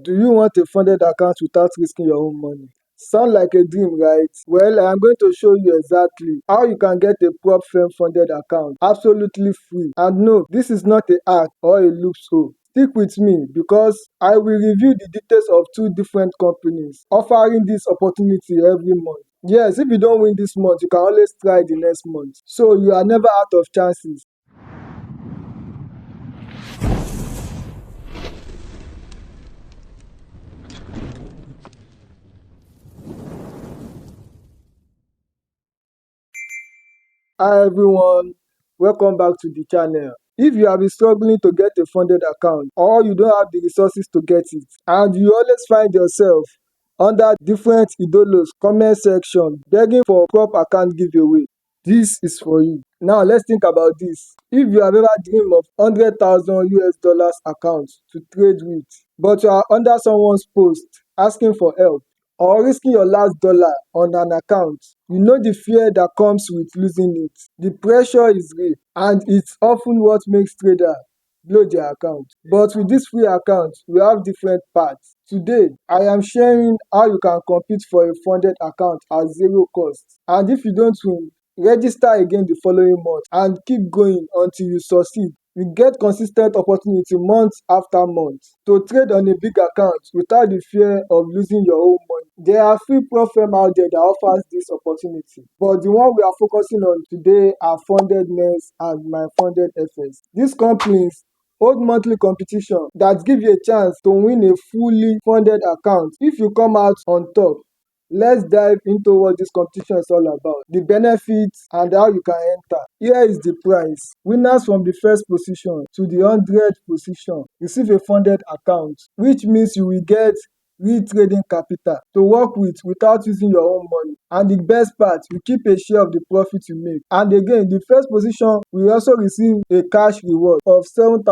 Do you want a funded account without risking your own money? Sound like a dream, right? Well, I'm going to show you exactly how you can get a prop firm funded account absolutely free. And no, this is not a hack or a loophole. Stick with me because I will review the details of two different companies offering this opportunity every month. Yes, if you don't win this month, you can always try the next month. So you are never out of chances. Hi everyone, welcome back to the channel. If you have been struggling to get a funded account or you don't have the resources to get it and you always find yourself under different idolos comment section begging for prop account giveaway, this is for you. Now let's think about this. If you have ever dreamed of 100,000 US dollars account to trade with, but you are under someone's post asking for help, or risking your last dollar on an account, you know the fear that comes with losing it. The pressure is real, and it's often what makes traders blow their account. But with this free account, we have different parts. Today, I am sharing how you can compete for a funded account at zero cost. And if you don't win, register again the following month and keep going until you succeed. You get consistent opportunity month after month to trade on a big account without the fear of losing your own money. There are free prop firm out there that offers this opportunity, but the one we are focusing on today are FundedNext and MyFundedFX. These companies hold monthly competition that give you a chance to win a fully funded account if you come out on top. Let's dive into what this competition is all about, the benefits, and how you can enter. Here is the prize. Winners from the first position to the 100th position receive a funded account, which means you will get real trading capital to work with without using your own money. And the best part, you keep a share of the profit you make. And again, the first position will also receive a cash reward of $7,000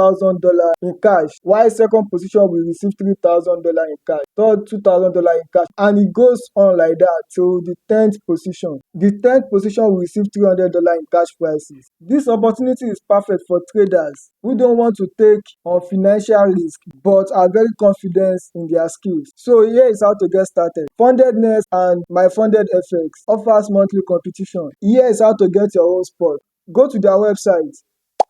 in cash, while second position will receive $3,000 in cash, third $2,000 in cash, and it goes on like that till the 10th position. The 10th position will receive $300 in cash prizes. This opportunity is perfect for traders who don't want to take on financial risk but are very confident in their skills. So here is how to get started. FundedNext and MyFundedFX offers monthly competition. Here is how to get your own spot. Go to their website.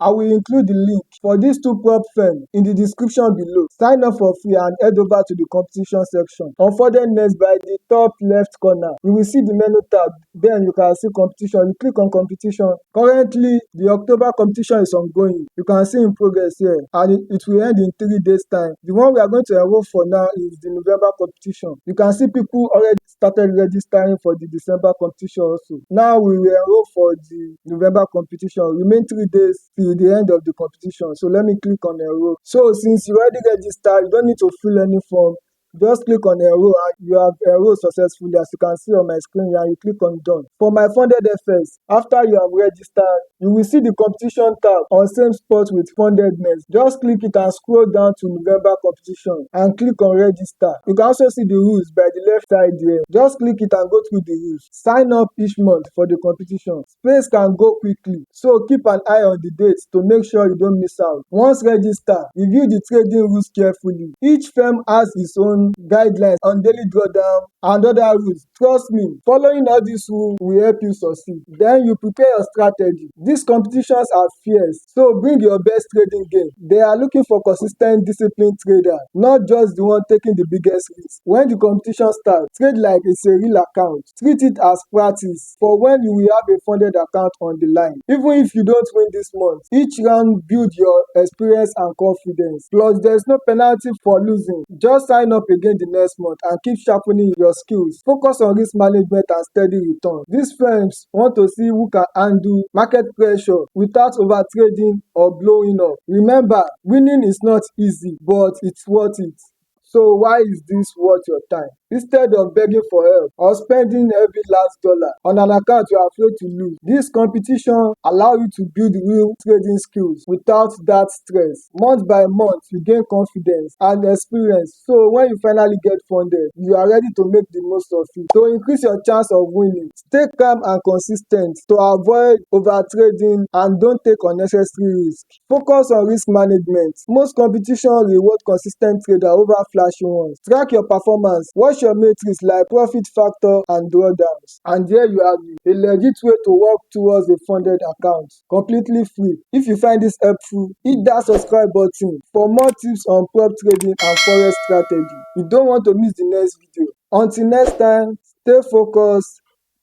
I will include the link for these two prop firms in the description below. Sign up for free and head over to the competition section. On FundedNext, by the top left corner, you will see the menu tab. Then you can see competition. You click on competition. Currently, the October competition is ongoing. You can see in progress here, and it will end in 3 days' time. The one we are going to enroll for now is the November competition. You can see people already started registering for the December competition also. Now we will enroll for the November competition. Remain 3 days till the end of the competition. So let me click on enroll. So since you already registered, you don't need to fill any form. Just click on enroll and you have enrolled successfully, as you can see on my screen, and you click on done. For my funded FX, after you have registered, you will see the competition tab on same spot with FundedNext. Just click it and scroll down to November competition and click on register. You can also see the rules by the left side there. Just click it and go through the rules. Sign up each month for the competition. Space can go quickly, so keep an eye on the dates to make sure you don't miss out. Once registered, review the trading rules carefully. Each firm has its own guidelines on daily drawdown and other rules. Trust me, following all these rules will help you succeed. Then you prepare your strategy. These competitions are fierce, so bring your best trading game. They are looking for consistent, disciplined traders, not just the one taking the biggest risk. When the competition starts, trade like it's a real account. Treat it as practice for when you will have a funded account on the line. Even if you don't win this month, each round build your experience and confidence. Plus, there's no penalty for losing. Just sign up again the next month and keep sharpening your skills. Focus on risk management and steady return. These firms want to see who can handle market pressure without overtrading or blowing up. Remember, winning is not easy, but it's worth it. So why is this worth your time? instead of begging for help or spending every last dollar on an account you are afraid to lose. This competition allow you to build real trading skills without that stress. Month by month, you gain confidence and experience. So when you finally get funded, you are ready to make the most of it. To increase your chance of winning, stay calm and consistent to avoid overtrading and don't take unnecessary risk. Focus on risk management. Most competition reward consistent trader over flashy ones. Track your performance. Watch your metrics like profit factor and drawdowns. And there you have it, a legit way to work towards a funded account, completely free. If you find this helpful, hit that subscribe button for more tips on prop trading and forex strategy. You don't want to miss the next video. Until next time, stay focused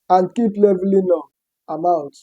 and keep leveling up. I'm out.